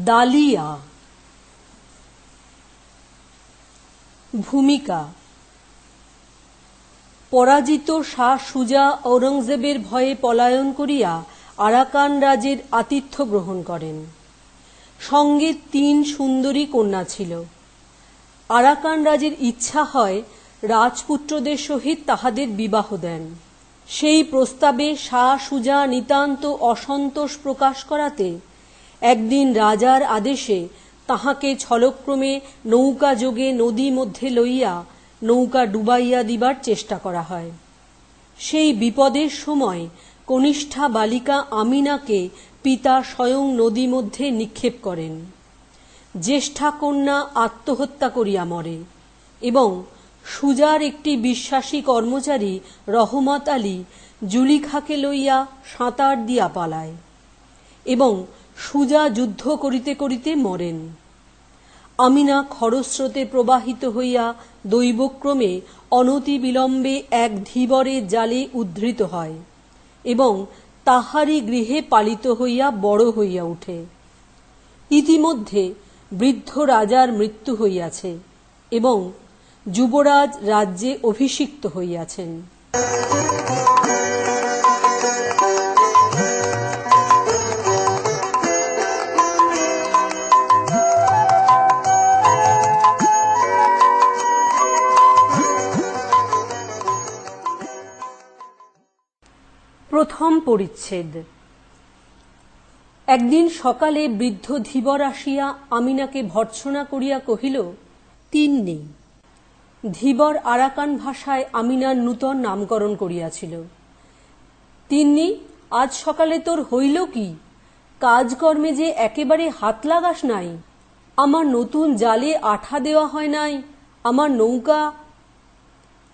দালিয়া। ভূমিকা: পরাজিত শাহ সুজা ঔরঙ্গজেবের ভয়ে পলায়ন করিয়া আরাকান রাজের আতিথ্য গ্রহণ করেন। সঙ্গে ৩ সুন্দরী কন্যা ছিল। আরাকান রাজের ইচ্ছা হয় রাজপুত্রদের সহিত তাহাদের বিবাহ দেন। সেই প্রস্তাবে শাহ সুজা নিতান্ত অসন্তোষ প্রকাশ করাতে একদিন রাজার আদেশে তাহাকে ছলক্রমে নৌকা যোগে নদী মধ্যে লইয়া নৌকা ডুবাইয়া দিবার চেষ্টা করা হয়। সেই বিপদের সময় কনিষ্ঠা বালিকা আমিনাকে পিতা স্বয়ং নদী মধ্যে নিক্ষেপ করেন। জ্যেষ্ঠা কন্যা আত্মহত্যা করিয়া মরে এবং সুজার একটি বিশ্বাসী কর্মচারী রহমত আলী জুলিখাকে লইয়া সাঁতার দিয়া পালায় এবং সুজা যুদ্ধ করিতে করিতে মরেন। আমিনা খরস্রোতে প্রবাহিত হইয়া দৈবক্রমে অনতি বিলম্বে এক ধীবরের জালে উদ্ধৃত হয় এবং তাহারই গৃহে পালিত হইয়া বড় হইয়া উঠে। ইতিমধ্যে বৃদ্ধ রাজার মৃত্যু হইয়াছে এবং যুবরাজ রাজ্যে অভিষিক্ত হইয়াছেন। প্রথম পরিচ্ছেদ। একদিন সকালে বৃদ্ধ ধীবর আসিয়া আমিনাকে ভর্ৎসনা করিয়া কহিল, তিন্নি। ধীবর আরাকান ভাষায় আমিনার নূতন নামকরণ করিয়াছিল। তিন্নি, আজ সকালে তোর হইল কি? কাজকর্মে যে একেবারে হাত লাগাস নাই। আমার নতুন জালে আঠা দেওয়া হয় নাই, আমার নৌকা।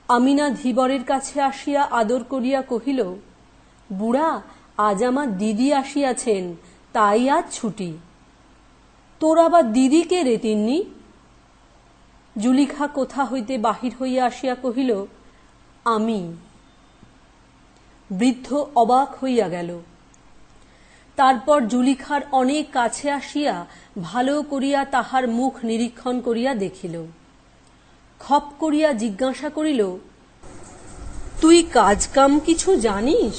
আমিনা ধীবরের কাছে আসিয়া আদর করিয়া কহিল, বুড়া, আজ আমার দিদি আসিয়াছেন, তাই আজ ছুটি। তোর আবার দিদি কে রে তিন্নি? জুলিখা কোথা হইতে বাহির হইয়া আসিয়া কহিল, আমি। বৃদ্ধ অবাক হইয়া গেল। তারপর জুলিখার অনেক কাছে আসিয়া ভালো করিয়া তাহার মুখ নিরীক্ষণ করিয়া দেখিল। খপ করিয়া জিজ্ঞাসা করিল, তুই কাজকাম কিছু জানিস?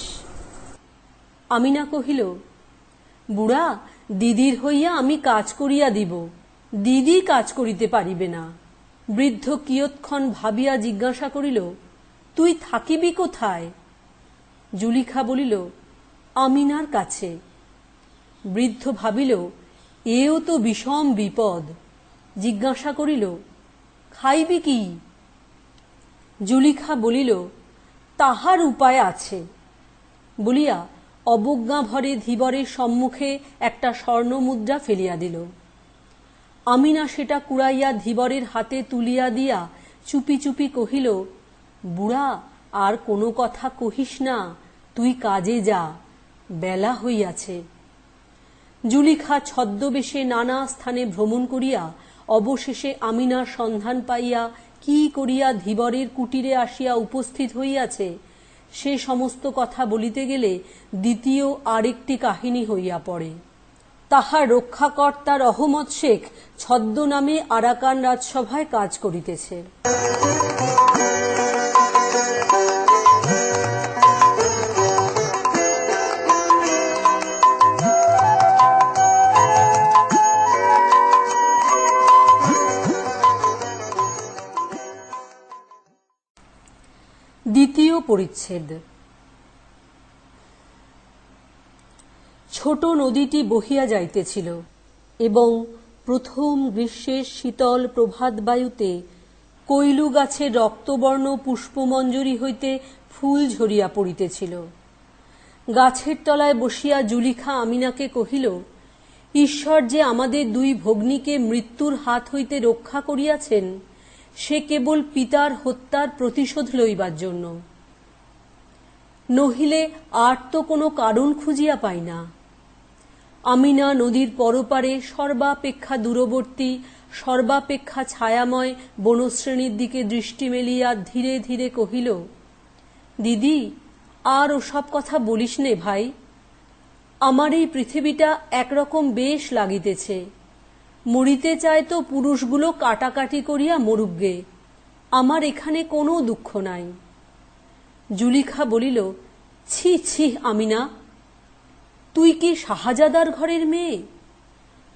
আমিনা কহিল, বুড়া, দিদির হইয়া আমি কাজ করিয়া দিব, দিদি কাজ করিতে পারিবে না। বৃদ্ধ কিয়ৎক্ষণ ভাবিয়া জিজ্ঞাসা করিল, তুই থাকিবি কোথায়? জুলিখা বলিল, আমিনার কাছে। বৃদ্ধ ভাবিল, এও তো বিষম বিপদ। জিজ্ঞাসা করিল, খাইবি কি? জুলিখা বলিল, তাহার উপায় আছে বলিয়া অবজ্ঞা ভরে ধীবরের সম্মুখে একটা স্বর্ণমুদ্রা ফেলিয়া দিল। আমিনা সেটা কুড়াইয়া ধীবরের হাতে তুলিয়া দিয়া চুপি চুপি কহিল, বুড়া, আর কোনো কথা কহিস না, তুই কাজে যা, বেলা হইয়াছে। জুলিখা ছদ্মবেশে নানা স্থানে ভ্রমণ করিয়া অবশেষে আমিনার সন্ধান পাইয়া কি করিয়া ধীবরের কুটিরে আসিয়া উপস্থিত হইয়াছে, সে সমস্ত কথা বলিতে গেলে দ্বিতীয় আরেকটি কাহিনী হইয়া পড়ে। তাহার রক্ষাকর্তা রহমত শেখ ছদ্মনামে আরাকান রাজসভায় কাজ করিতেছে। দ্বিতীয় পরিচ্ছেদ। ছোট নদীটি বহিয়া যাইতেছিল এবং প্রথম গ্রীষ্মের শীতল প্রভাত বায়ুতে কৈলু গাছের রক্তবর্ণ পুষ্পমঞ্জরি হইতে ফুল ঝরিয়া পড়িতেছিল। গাছের তলায় বসিয়া জুলিখা আমিনাকে কহিল, ঈশ্বর যে আমাদের 2 ভগ্নীকে মৃত্যুর হাত হইতে রক্ষা করিয়াছেন, সে কেবল পিতার হত্যার প্রতিশোধ লইবার জন্য, নহিলে আর তো কোনো কারণ খুঁজিয়া পাই না। আমিনা নদীর পরপারে সর্বাপেক্ষা দূরবর্তী, সর্বাপেক্ষা ছায়াময় বনশ্রেণীর দিকে দৃষ্টি মেলিয়া ধীরে ধীরে কহিল, দিদি, আর ওসব কথা বলিস নে ভাই। আমার এই পৃথিবীটা একরকম বেশ লাগিতেছে। মরিতে চায় তো পুরুষগুলো কাটাকাটি করিয়া মরুগ্গে, আমার এখানে কোনো দুঃখ নাই। জুলিখা বলিল, ছি ছি আমিনা, তুই কি শাহজাদার ঘরের মেয়ে?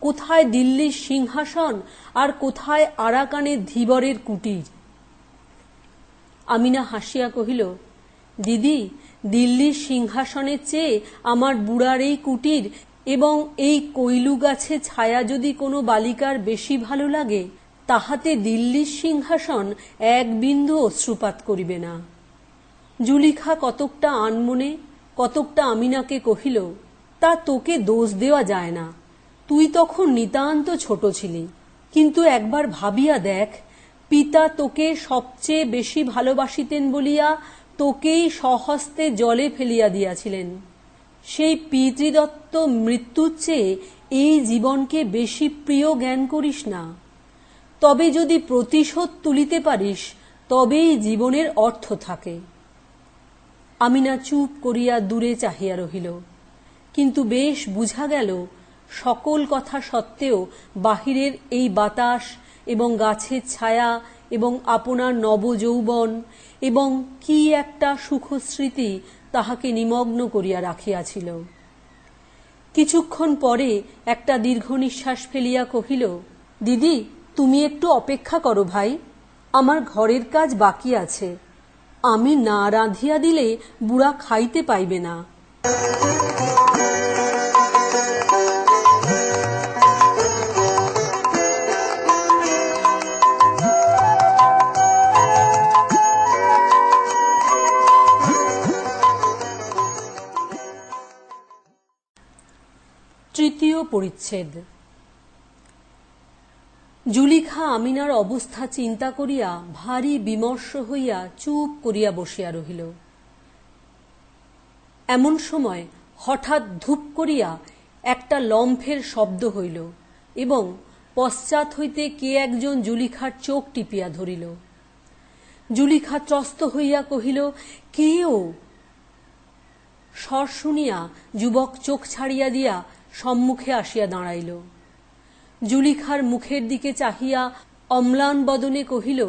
কোথায় দিল্লির সিংহাসন আর কোথায় আরাকানের ধীবরের কুটির? আমিনা হাসিয়া কহিল, দিদি, দিল্লির সিংহাসনের চেয়ে আমার বুড়ার এই কুটির এবং এই কৈলু গাছে ছায়া যদি কোনো বালিকার বেশি ভালো লাগে, তাহাতে দিল্লির সিংহাসন এক বিন্দু অশ্রুপাত করিবে না। জুলিখা কতকটা আনমনে কতকটা আমিনাকে কহিল, তা তোকে দোষ দেওয়া যায় না, তুই তখন নিতান্ত ছোট ছিলি। কিন্তু একবার ভাবিয়া দেখ, পিতা তোকে সবচেয়ে বেশি ভালোবাসিতেন বলিয়া তোকেই স্বহস্তে জলে ফেলিয়া দিয়াছিলেন। সেই পিতৃদত্ত মৃত্যুর চেয়ে এই জীবনকে বেশি প্রিয় জ্ঞান করিস না। তবে যদি প্রতিশোধ তুলিতে পারিস, তবেই জীবনের অর্থ থাকে। আমিনা চুপ করিয়া দূরে চাহিয়া রহিল। কিন্তু বেশ বুঝা গেল, সকল কথা সত্ত্বেও বাহিরের এই বাতাস এবং গাছের ছায়া এবং আপনার নবযৌবন এবং কি একটা সুখস্মৃতি তাহাকে নিমগ্ন করিয়া রাখিয়াছিল। কিছুক্ষণ পরে একটা দীর্ঘ নিঃশ্বাস ফেলিয়া কহিল, দিদি, তুমি একটু অপেক্ষা করো ভাই, আমার ঘরের কাজ বাকি আছে, আমি না রাঁধিয়া দিলে বুড়া খাইতে পাইবে না। তৃতীয় পরিচ্ছেদ। জুলিখা আমিনার অবস্থা চিন্তা করিয়া ভারী বিমর্ষ হইয়া চুপ করিয়া বসিয়া রহিল। এমন সময় হঠাৎ ধূপ করিয়া একটা লম্ফের শব্দ হইল এবং পশ্চাৎ হইতে কে একজন জুলিখার চোখ টিপিয়া ধরিল। জুলিখা ত্রস্ত হইয়া কহিল, কে ও? স্বর শুনিয়া যুবক চোখ ছাড়িয়া দিয়া সম্মুখে আসিয়া দাঁড়াইল। জুলিখার মুখের দিকে চাহিয়া অম্লান বদনে কহিল,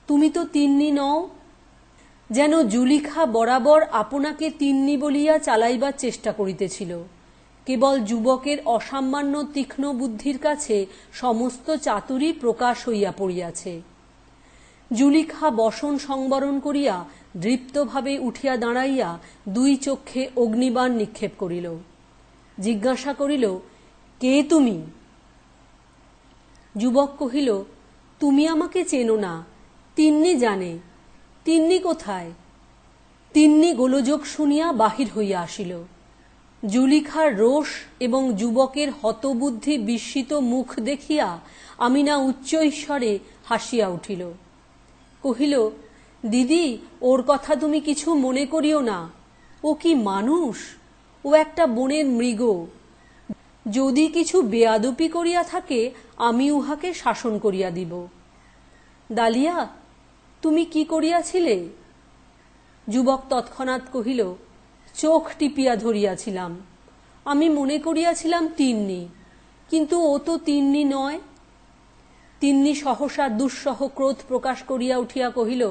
তুমি তো তিন্নি নও। যেন জুলিখা বরাবর আপনাকে তিন্নি বলিয়া চালাইবার চেষ্টা করিতেছিল। কেবল যুবকের অসামান্য তীক্ষ্ণ বুদ্ধির কাছে সমস্ত চাতুরী প্রকাশ হইয়া পড়িয়াছে। জুলিখা বসন সংবরণ করিয়া দৃপ্তভাবে উঠিয়া দাঁড়াইয়া দুই চক্ষে অগ্নিবাণ নিক্ষেপ করিল। জিজ্ঞাসা করিল, কে তুমি? যুবক কহিল, তুমি আমাকে চেনো না, তিন্নি জানে। তিন্নি কোথায়? তিন্নি গোলযোগ শুনিয়া বাহির হইয়া আসিল। জুলিখার রোষ এবং যুবকের হতবুদ্ধি বিস্মিত মুখ দেখিয়া আমিনা উচ্চ ঈশ্বরে হাসিয়া উঠিল। কহিল, দিদি, ওর কথা তুমি কিছু মনে করিও না, ও কি মানুষ? ও একটা বনের মৃগ। যদি কিছু বেয়াদপি করিয়া থাকে, আমি উহাকে শাসন করিয়া দিব। দালিয়া, তুমি কি করিয়াছিলে? যুবক তৎক্ষণাৎ কহিল, চোখ টিপিয়া ধরিয়াছিলাম। আমি মনে করিয়াছিলাম তিন্নি, কিন্তু ও তো তিন্নি নয়। তিন্নি সহসা দুঃসহ ক্রোধ প্রকাশ করিয়া উঠিয়া কহিল,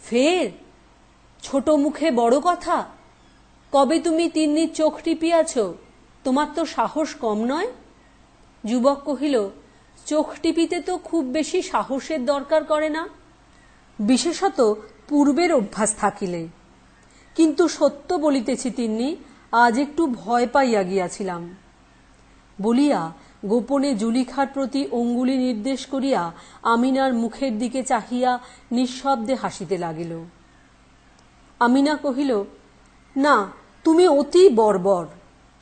ফের ছোট মুখে বড় কথা? কবে তুমি তিন্নির চোখ টিপিয়াছ? তোমার তো সাহস কম নয়। যুবক কহিল, চোখ টিপিতে তো খুব বেশি সাহসের দরকার করে না, বিশেষত পূর্বের অভ্যাস থাকিলে। কিন্তু সত্য বলিতেছি তিন্নি, আজ একটু ভয় পাইয়া গিয়াছিলাম। বলিয়া গোপনে জুলিখার প্রতি অঙ্গুলি নির্দেশ করিয়া আমিনার মুখের দিকে চাহিয়া নিঃশব্দে হাসিতে লাগিল। আমিনা কহিল, না, তুমি অতি বর্বর,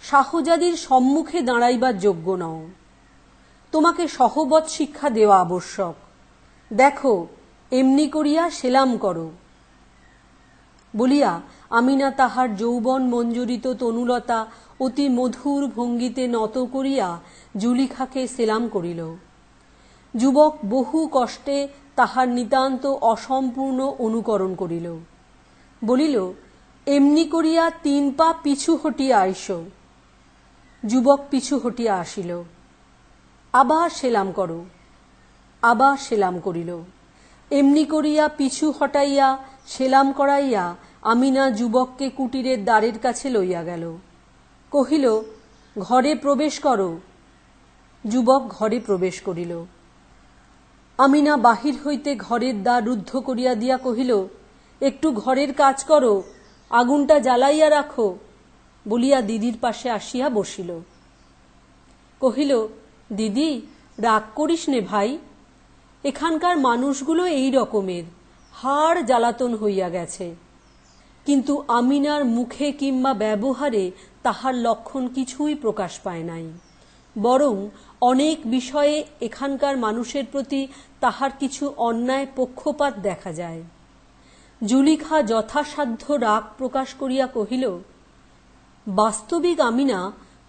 শাহজাদির সম্মুখে দাঁড়াইবার যোগ্য নও। তোমাকে সহবত শিক্ষা দেওয়া আবশ্যক। দেখো, এমনি করিয়া সেলাম করো। বলিয়া আমিনা তাহার যৌবন মঞ্জুরিত তনুলতা অতি মধুর ভঙ্গিতে নত করিয়া জুলিখাকে সেলাম করিল। যুবক বহু কষ্টে তাহার নিতান্ত অসম্পূর্ণ অনুকরণ করিল। বলিল, এমনি করিয়া 3 পা পিছু হটিয়া আইস। যুবক পিছু হটিয়া আসিল। আবার সেলাম করো। আবার সেলাম করিল। এমনি করিয়া পিছু হটাইয়া সেলাম করাইয়া আমিনা যুবককে কুটিরের দ্বারের কাছে লইয়া গেল। কহিল, ঘরে প্রবেশ করো। যুবক ঘরে প্রবেশ করিল। আমিনা বাহির হইতে ঘরের দ্বার রুদ্ধ করিয়া দিয়া কহিল, একটু ঘরের কাজ করো, আগুনটা জ্বালাইয়া রাখো, বলিয়া দিদির পাশে আসিয়া বসিল। কহিল, দিদি, রাগ করিস নে ভাই, এখানকার মানুষগুলো এই রকমের, হাড় জ্বালাতন হইয়া গেছে। কিন্তু আমিনার মুখে কিংবা ব্যবহারে তাহার লক্ষণ কিছুই প্রকাশ পায় নাই, বরং অনেক বিষয়ে এখানকার মানুষের প্রতি তাহার কিছু অন্যায় পক্ষপাত দেখা যায়। জুলিখা যথাসাধ্য রাগ প্রকাশ করিয়া কহিল, বাস্তবিক আমিনা,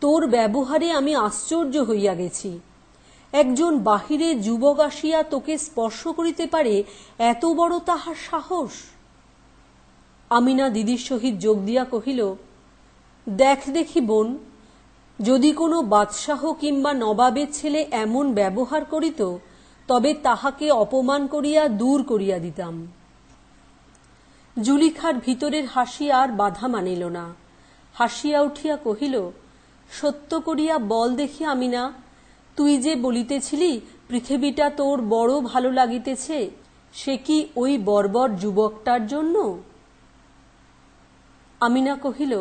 তোর ব্যবহারে আমি আশ্চর্য হইয়া গেছি। একজন বাহিরে যুবক আসিয়া তোকে স্পর্শ করিতে পারে, এত বড় তাহার সাহস? আমিনা দিদির সহিত যোগ দিয়া কহিল, দেখ দেখি বোন, যদি কোনো বাদশাহ কিংবা নবাবের ছেলে এমন ব্যবহার করিত, তবে তাহাকে অপমান করিয়া দূর করিয়া দিতাম। জুলিখার ভিতরের হাসি আর বাধা মানিল না। হাসিয়া উঠিয়া কহিল, সত্য করিয়া বল দেখি আমিনা, তুই যে বলিতেছিলি পৃথিবীটা তোর বড় ভালো লাগিতেছে, সে কি ওই বর্বর যুবকটার জন্য? আমিনা কহিল,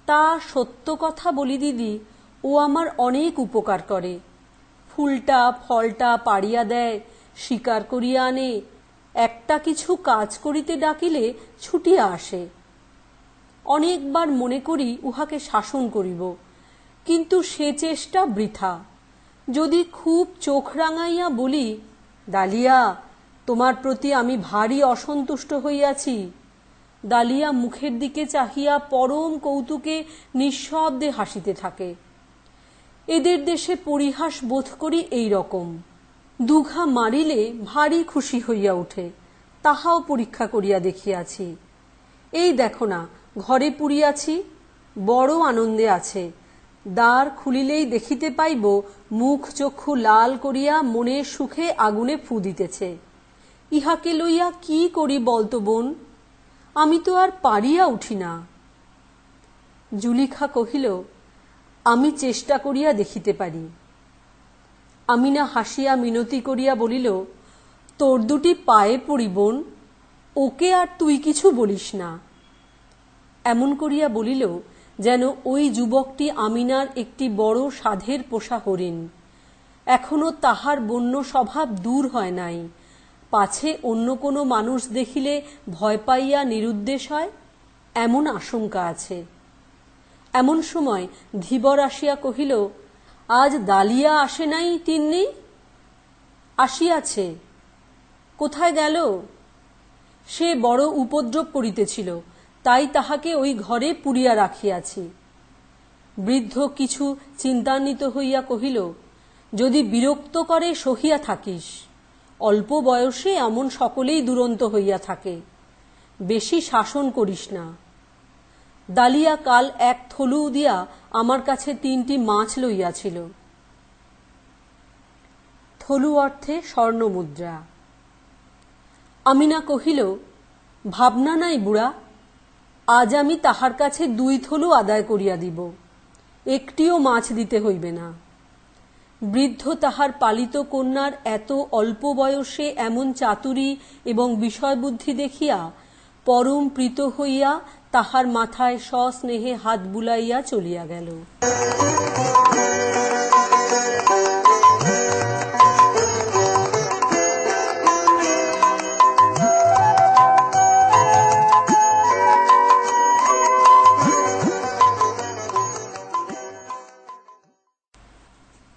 তা সত্য কথা বলি দিদি, ও আমার অনেক উপকার করে। ফুলটা ফলটা পাড়িয়া দেয়, শিকার করিয়া আনে, একটা কিছু কাজ করিতে ডাকিলে ছুটিয়া আসে। অনেকবার মনে করি উহাকে শাসন করিব, কিন্তু সে চেষ্টা বৃথা। যদি খুব চোখ রাঙাইয়া বলি, ডালিয়া, তোমার প্রতি আমি ভারী অসন্তুষ্ট হইয়াছি, ডালিয়া মুখের দিকে চাহিয়া পরম কৌতুকে নিঃশব্দে হাসিতে থাকে। এদের দেশে পরিহাস বোধ করি এই রকম। দুঘা মারিলে ভারী খুশি হইয়া ওঠে, তাহাও পরীক্ষা করিয়া দেখিয়াছি। এই দেখো না, ঘরে পুরিয়াছি, বড় আনন্দে আছে। দ্বার খুলিলেই দেখিতে পাইব মুখ চক্ষু লাল করিয়া মনের সুখে আগুনে ফু দিতেছে। ইহাকে লইয়া কি করি বলতো বোন, আমি তো আর পারিয়া উঠি না। জুলিখা কহিল, আমি চেষ্টা করিয়া দেখিতে পারি। আমিনা হাসিয়া মিনতি করিয়া বলিল, তোর দুটি পায়ে পড়ি বোন, ওকে আর তুই কিছু বলিস না। এমন করিয়া বলিল যেন ওই যুবকটি আমিনার একটি বড় সাধের পোষা হরিণ। এখনো তাহার বন্য স্বভাব দূর হয় নাই, পাছে অন্য কোনো মানুষ দেখিলে ভয় পাইয়া নিরুদ্দেশ হয়, এমন আশঙ্কা আছে। এমন সময় ধীবর আসিয়া কহিল, আজ ডালিয়া আসে নাই তিন্নি? আসিয়াছে। কোথায় গেল? সে বড় উপদ্রব করিতেছিল, তাই তাহাকে ওই ঘরে পুরিয়া রাখিয়াছি। বৃদ্ধ কিছু চিন্তান্বিত হইয়া কহিল, যদি বিরক্ত করে সহিয়া থাকিস, অল্প বয়সে এমন সকলেই দুরন্ত হইয়া থাকে, বেশি শাসন করিস না। ডালিয়া কাল এক থলু দিয়া আমার কাছে 3টি মাছ লইয়াছিল। থলু অর্থে স্বর্ণমুদ্রা। আমিনা কহিল, ভাবনা নাই বুড়া, আজ আমি তাহার কাছে 2 থলু আদায় করিয়া দিব, একটিও মাছ দিতে হইবে না। বৃদ্ধ তাহার পালিত কন্যার এত অল্প বয়সে এমন চাতুরী এবং বিষয়বুদ্ধি দেখিয়া পরম প্রীত হইয়া তাহার মাথায় সস্নেহে হাত বুলাইয়া চলিয়া গেল।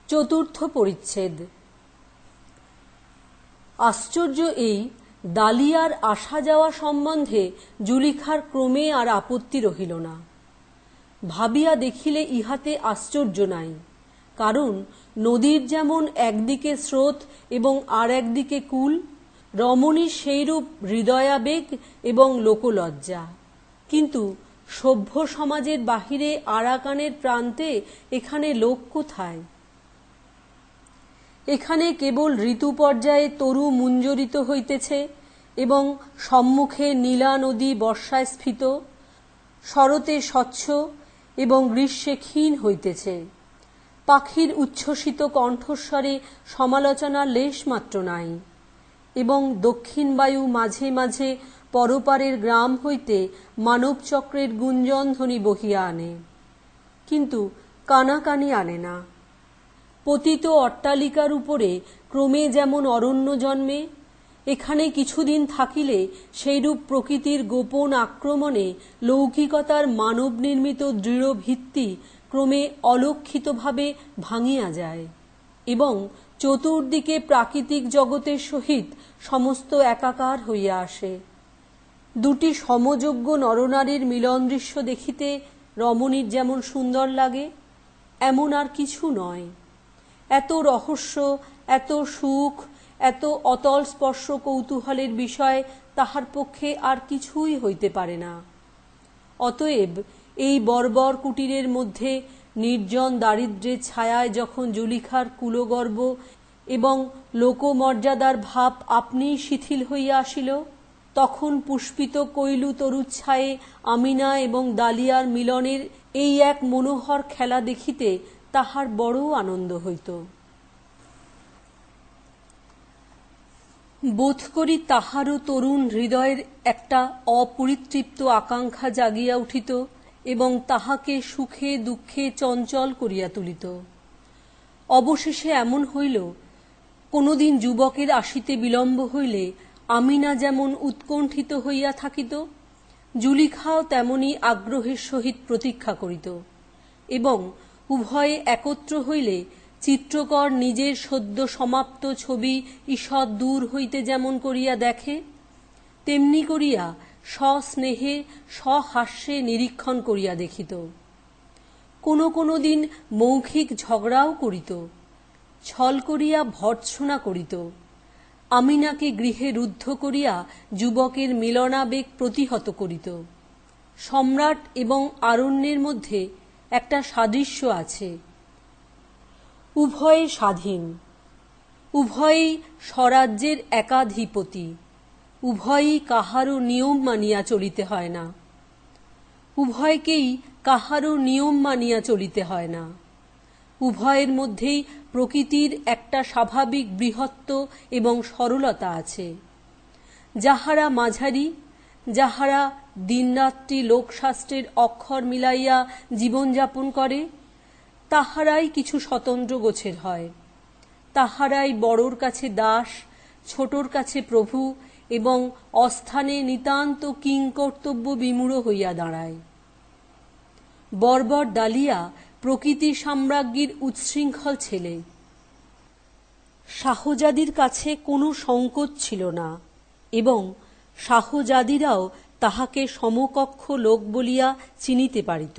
চতুর্থ পরিচ্ছেদ। আশ্চর্য এই, ডালিয়ার আসা যাওয়া সম্বন্ধে জুলিখার ক্রমে আর আপত্তি রহিল না। ভাবিয়া দেখিলে ইহাতে আশ্চর্য নাই, কারণ নদীর যেমন একদিকে স্রোত এবং আর একদিকে কূল, রমণীর সেইরূপ হৃদয়াবেগ এবং লোকলজ্জা। কিন্তু সভ্য সমাজের বাহিরে আরাকানের প্রান্তে এখানে লোক কোথায়? এখানে কেবল ঋতু পর্যায়ে তরু মুঞ্জরিত হইতেছে এবং সম্মুখে নীলা নদী বর্ষায় স্ফীত, শরতে স্বচ্ছ এবং গ্রীষ্মে ক্ষীণ হইতেছে। পাখির উচ্ছ্বসিত কণ্ঠস্বরে সমালোচনার লেশমাত্র নাই, এবং দক্ষিণ বায়ু মাঝে মাঝে পরপারের গ্রাম হইতে মানবচক্রের গুঞ্জনধ্বনি বহিয়া আনে, কিন্তু কানাকানি আনে না। পতিত অট্টালিকার উপরে ক্রমে যেমন অরণ্য জন্মে, এখানে কিছুদিন থাকিলে সেইরূপ প্রকৃতির গোপন আক্রমণে লৌকিকতার মানব নির্মিত দৃঢ় ভিত্তি ক্রমে অলক্ষিতভাবে ভাঙিয়া যায় এবং চতুর্দিকে প্রাকৃতিক জগতের সহিত সমস্ত একাকার হইয়া আসে। দুটি সমযোগ্য নরনারীর মিলন দৃশ্য দেখিতে রমণীর যেমন সুন্দর লাগে, এমন আর কিছু নয়। এত রহস্য, এত সুখ, এত অতল স্পর্শ কৌতূহলের বিষয় তাহার পক্ষে আর কিছুই হইতে পারে না। অতএব এই বর্বর কুটিরের মধ্যে নির্জন দারিদ্র্যের ছায়ায় যখন জুলিখার কুলগর্ব এবং লোকমর্যাদার ভাব আপনিই শিথিল হইয়া আসিল, তখন পুষ্পিত কৈলু তরুচ্ছায়ে আমিনা এবং দালিয়ার মিলনের এই এক মনোহর খেলা দেখিতে তাহার বড় আনন্দ হইত। বোধ করি তাহারও তরুণ হৃদয়ের একটা অপরিতৃপ্ত আকাঙ্ক্ষা জাগিয়া উঠিত এবং তাহাকে সুখে দুঃখে চঞ্চল করিয়া তুলিত। অবশেষে এমন হইল, কোনোদিন যুবকের আসিতে বিলম্ব হইলে আমিনা যেমন উৎকণ্ঠিত হইয়া থাকিত, জুলিখাও তেমনি আগ্রহের সহিত প্রতীক্ষা করিত, এবং উভয়ে একত্র হইলে চিত্রকর নিজের সদ্য সমাপ্ত ছবি ঈষৎ দূর হইতে যেমন করিয়া দেখে, তেমনি করিয়া সস্নেহে সহাস্যে নিরীক্ষণ করিয়া দেখিত। কোনো কোনো দিন মৌখিক ঝগড়াও করিত, ছল করিয়া ভর্ৎসনা করিত, আমিনাকে গৃহে রুদ্ধ করিয়া যুবকের মিলনাবেগ প্রতিহত করিত। সম্রাট এবং আরণ্যের মধ্যে একটা সাদৃশ্য আছে। উভয়ে স্বাধীন, উভয়েই স্বরাজ্যের একাধিপতি, উভয়ই কাহারও নিয়ম মানিয়া চলিতে হয় না, উভয়কেই কাহারও নিয়ম মানিয়া চলিতে হয় না। উভয়ের মধ্যেই প্রকৃতির একটা স্বাভাবিক বৃহত্ব এবং সরলতা আছে। যাহারা মাঝারি, যাহারা দিনরাত্রি লোকশাস্ত্রের অক্ষর মিলাইয়া জীবনযাপন করে, তাহারাই কিছু স্বতন্ত্র গোছের হয়। তাহারাই বড়োর কাছে দাস, ছোটোর কাছে প্রভু এবং অস্থানে নিতান্ত কিংকর্তব্য বিমূঢ় হইয়া দাঁড়ায়। বর্বর দালিয়া প্রকৃতি সাম্রাজ্ঞীর উচ্ছৃঙ্খল ছেলে। শাহজাদির কাছে কোনো সংকোচ ছিল না এবং শাহজাদিরাও তাহাকে সমকক্ষ লোক বলিয়া চিনিতে পারিত।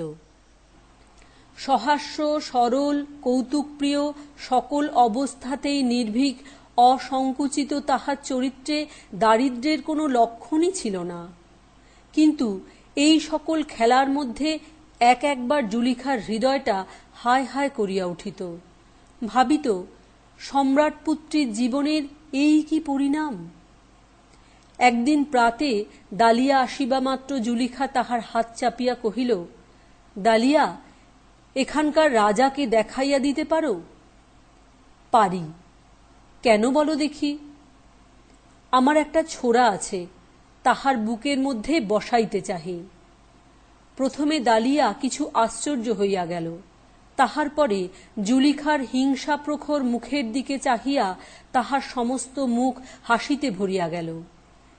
সহাস্য, সরল, কৌতুকপ্রিয়, সকল অবস্থাতেই নির্ভীক, অসংকুচিত তাহার চরিত্রে দারিদ্র্যের কোনো লক্ষণই ছিল না। কিন্তু এই সকল খেলার মধ্যে এক একবার জুলিখার হৃদয়টা হায় হায় করিয়া উঠিত, ভাবিত, সম্রাটপুত্রীর জীবনের এই কি পরিণাম। একদিন প্রাতে দালিয়া আসিবা মাত্র জুলিখা তাহার হাত চাপিয়া কহিল, দালিয়া, এখানকার রাজাকে দেখাইয়া দিতে পারো? পারি। কেন বলো দেখি? আমার একটা ছোরা আছে, তাহার বুকের মধ্যে বসাইতে চাহি। প্রথমে দালিয়া কিছু আশ্চর্য হইয়া গেল, তাহার পরে জুলিখার হিংসাপ্রখর মুখের দিকে চাহিয়া তাহার সমস্ত মুখ হাসিতে ভরিয়া গেল,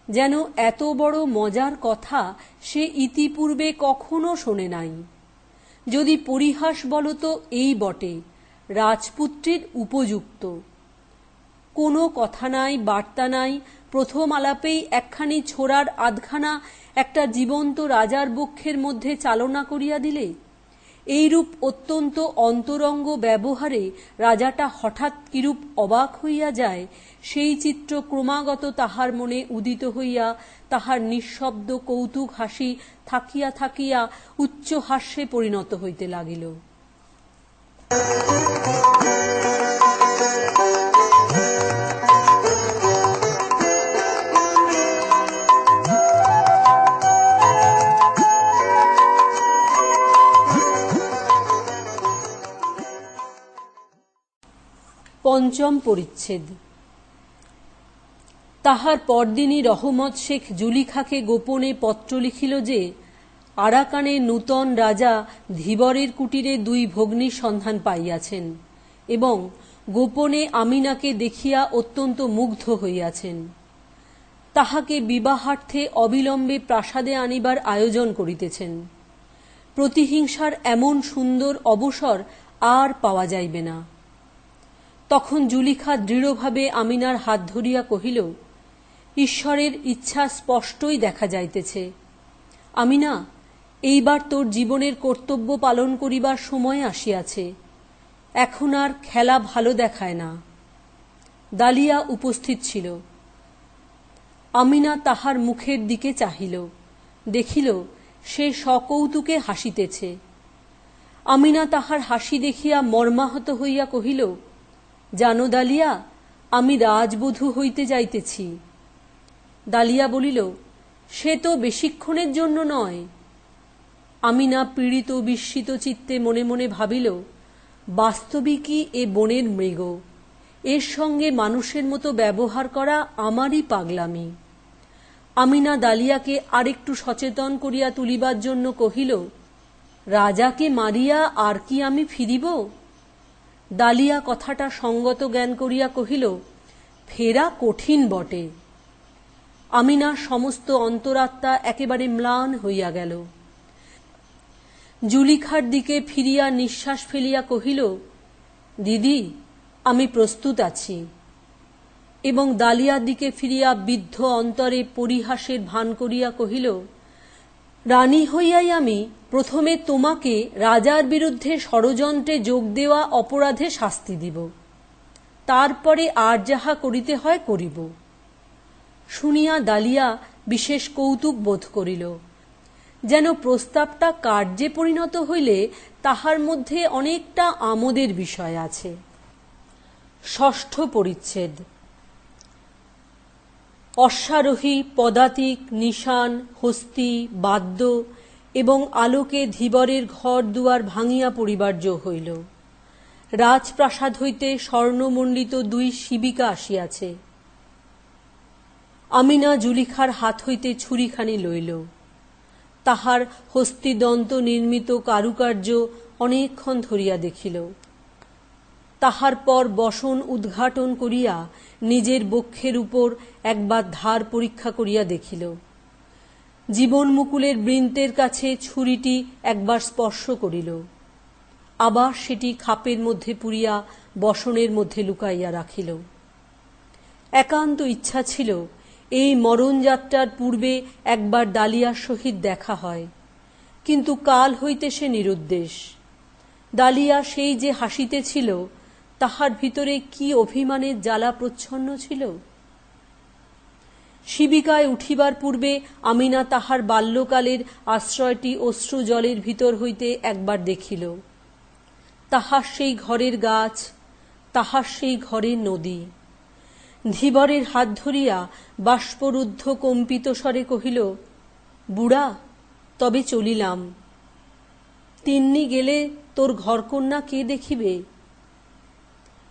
যেন এত বড় মজার কথা সে ইতিপূর্বে কখনো শোনে নাই। যদি পরিহাস বলো তো এই বটে, রাজপুত্রীর উপযুক্ত। কোনো কথা নাই, বার্তা নাই, প্রথম আলাপেই একখানি ছোড়ার আধখানা একটা জীবন্ত রাজার বক্ষের মধ্যে চালনা করিয়া দিলে। এইরূপ অত্যন্ত অন্তরঙ্গ ব্যবহারে রাজাটা হঠাৎ কিরূপ অবাক হইয়া যায়, সেই চিত্র ক্রমাগত তাহার মনে উদিত হইয়া তাহার নিঃশব্দ কৌতুক হাসি থাকিয়া থাকিয়া উচ্চ হাস্যে পরিণত হইতে লাগিল। পঞ্চম পরিচ্ছেদ। তাহার পরদিনই রহমত শেখ জুলিখাকে গোপনে পত্র লিখিল যে আরাকানের নূতন রাজা ধীবরের কুটিরে দুই ভগ্নীর সন্ধান পাইয়াছেন এবং গোপনে আমিনাকে দেখিয়া অত্যন্ত মুগ্ধ হইয়াছেন। তাহাকে বিবাহার্থে অবিলম্বে প্রাসাদে আনিবার আয়োজন করিতেছেন। প্রতিহিংসার এমন সুন্দর অবসর আর পাওয়া যাইবে না। তখন জুলিখা দৃঢ়ভাবে আমিনার হাত ধরিয়া কহিল, ঈশ্বরের ইচ্ছা স্পষ্টই দেখা যাইতেছে। আমিনা, এইবার তোর জীবনের কর্তব্য পালন করিবার সময় আসিয়াছে। এখন আর খেলা ভালো দেখায় না। দালিয়া উপস্থিত ছিল। আমিনা তাহার মুখের দিকে চাহিল, দেখিল সে সকৌতুকে হাসিতেছে। আমিনা তাহার হাসি দেখিয়া মর্মাহত হইয়া কহিল, জানো দালিয়া, আমি রাজবধূ হইতে যাইতেছি। দালিয়া বলিল, সে তো বেশিক্ষণের জন্য নয়। আমিনা পীড়িত বিস্মিত চিত্তে মনে মনে ভাবিল, বাস্তবিকই এ বনের মৃগ, এর সঙ্গে মানুষের মতো ব্যবহার করা আমারই পাগলামি। আমিনা দালিয়াকে আরেকটু সচেতন করিয়া তুলিবার জন্য কহিল, রাজাকে মারিয়া আর কি আমি ফিরিব? দালিয়া কথাটা সঙ্গত জ্ঞান করিয়া কহিল, ফেরা কঠিন বটে। আমিনার সমস্ত অন্তরাত্মা একেবারে ম্লান হইয়া গেল। জুলিখার দিকে ফিরিয়া নিঃশ্বাস ফেলিয়া কহিল, দিদি, আমি প্রস্তুত আছি। এবং দালিয়ার দিকে ফিরিয়া বিদ্ধ অন্তরে পরিহাসের ভান করিয়া কহিল, রানী হইয়াই আমি প্রথমে তোমাকে রাজার বিরুদ্ধে ষড়যন্ত্রে যোগ দেওয়া অপরাধে শাস্তি দিব, তারপরে আর যাহা করিতে হয় করিব। শুনিয়া দালিয়া বিশেষ কৌতুক বোধ করিল, যেন প্রস্তাবটা কার্যে পরিণত হইলে তাহার মধ্যে অনেকটা আমোদের বিষয় আছে। ষষ্ঠ পরিচ্ছেদ। অশ্বারোহী, পদাতিক, নিশান, হস্তি, বাদ্য এবং আলোকে ধীবরের ঘর দুয়ার ভাঙিয়া পরিবার্য হইল। রাজপ্রাসাদ হইতে স্বর্ণমণ্ডিত দুই শিবিকা আসিয়াছে। আমিনা জুলিখার হাত হইতে ছুরিখানি লইল। তাহার হস্তিদন্ত নির্মিত কারুকার্য অনেকক্ষণ ধরিয়া দেখিল। তাহার পর বসন উদ্ঘাটন করিয়া নিজের বক্ষের উপর একবার ধার পরীক্ষা করিয়া দেখিল। জীবন মুকুলের বৃন্তের কাছে ছুরিটি একবার স্পর্শ করিল, আবার সেটি খাপের মধ্যে পুরিয়া বসনের মধ্যে লুকাইয়া রাখিল। একান্ত ইচ্ছা ছিল এই মরণযাত্রার পূর্বে একবার দালিয়ার সহিত দেখা হয়, কিন্তু কাল হইতে সে নিরুদ্দেশ। দালিয়া সেই যে হাসিতেছিল, তাহার ভিতরে কি অভিমানের জ্বালা প্রচ্ছন্ন ছিল। শিবিকায় উঠিবার পূর্বে আমিনা তাহার বাল্যকালের আশ্রয়টি অশ্রু জলের ভিতর হইতে একবার দেখিল। তাহার সেই ঘরের গাছ, তাহার সেই ঘরের নদী। ধীবরের হাত ধরিয়া বাষ্পরুদ্ধ কম্পিত স্বরে কহিল, বুড়া, তবে চলিলাম। তিন্নি গেলে তোর ঘরকন্যা কে দেখিবে?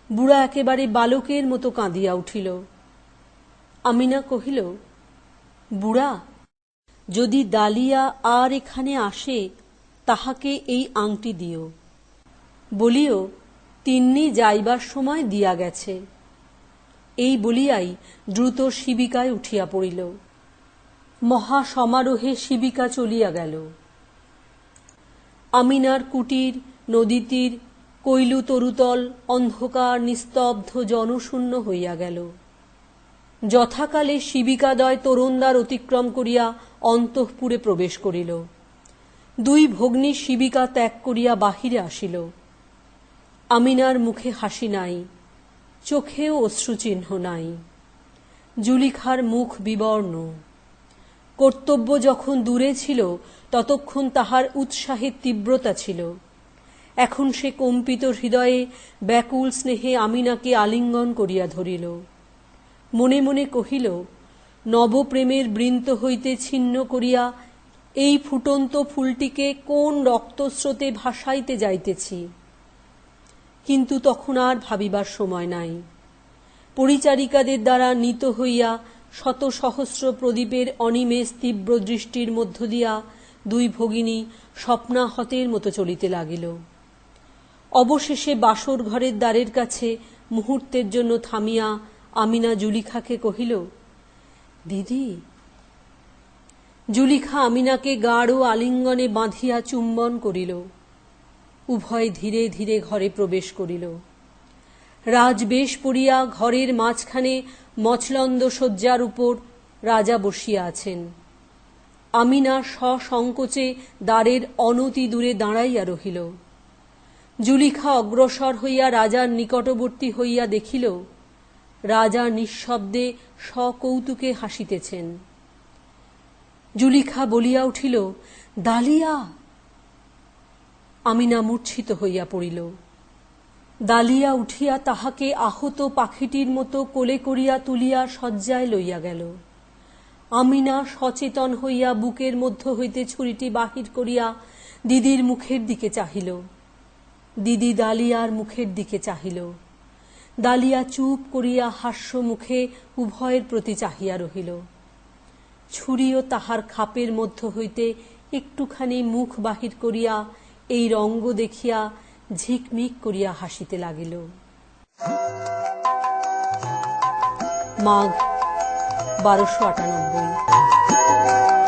বুড়া একেবারে বালকের মতো কাঁদিয়া উঠিল। আমিনা কহিল, বুড়া, যদি দালিয়া আর এখানে আসে, তাহাকে এই আংটি দিও, বলিও তিন্নি যাইবার সময় দিয়া গেছে। এই বলিয়াই দ্রুত শিবিকায় উঠিয়া পড়িল। মহা সমারোহে শিবিকা চলিয়া গেল। আমিনার কুটির, নদীতীর, কৈলু তরুতল অন্ধকার নিস্তব্ধ জনশূন্য হইয়া গেল। যথাকালে শিবিকাদয় তরুণদ্বার অতিক্রম করিয়া অন্তঃপুরে প্রবেশ করিল। দুই ভগ্নী শিবিকা ত্যাগ করিয়া বাহিরে আসিল। আমিনার মুখে হাসি নাই, চোখেও অশ্রুচিহ্ন নাই। জুলিখার মুখ বিবর্ণ। কর্তব্য যখন দূরে ছিল, ততক্ষণ তাহার উৎসাহের তীব্রতা ছিল। এখন সে কম্পিত হৃদয়ে ব্যাকুল স্নেহে আমিনাকে আলিঙ্গন করিয়া ধরিল। মনে মনে কহিল, নবপ্রেমের বৃন্ত হইতে ছিন্ন করিয়া এই ফুটন্ত ফুলটিকে কোন রক্তস্রোতে ভাসাইতে যাইতেছি। কিন্তু তখন আর ভাবিবার সময় নাই। পরিচারিকাদের দ্বারা নীত হইয়া শত সহস্র প্রদীপের অনিমেষ তীব্র দৃষ্টির মধ্য দিয়া দুই ভগিনী স্বপ্নাহতের মতো চলিতে লাগিল। অবশেষে বাসর ঘরের দ্বারের কাছে মুহূর্তের জন্য থামিয়া আমিনা জুলিখাকে কহিল, দিদি। জুলিখা আমিনাকে গাঢ় আলিঙ্গনে বাঁধিয়া চুম্বন করিল। উভয় ধীরে ধীরে ঘরে প্রবেশ করিল। রাজবেশ পরিয়া ঘরের মাঝখানে মচলন্দ শয্যার উপর রাজা বসিয়া আছেন। আমিনা সসংকোচে দ্বারের অনতি দূরে দাঁড়াইয়া রহিল। জুলিখা অগ্রসর হইয়া রাজার নিকটবর্তী হইয়া দেখিল, রাজা নিঃশব্দে সকৌতুকে হাসিতেছেন। জুলিখা বলিয়া উঠিল, দালিয়া। আমিনা মূর্ছিত হইয়া পড়িল। দালিয়া উঠিয়া তাহাকে আহত পাখিটির মতো কোলে করিয়া তুলিয়া শয্যায় লইয়া গেল। আমিনা সচেতন হইয়া বুকের মধ্য হইতে ছুরিটি বাহির করিয়া দিদির মুখের দিকে চাহিল। দিদি দালিয়ার মুখের দিকে চাহিল। দালিয়া চুপ করিয়া হাস্য মুখে উভয়ের প্রতি চাহিয়া রহিল। ছুরিও তাহার খাপের মধ্য হইতে একটুখানি মুখ বাহির করিয়া এই রঙ্গ দেখিয়া ঝিকমিক করিয়া হাসিতে লাগিল। মাঘ 1298।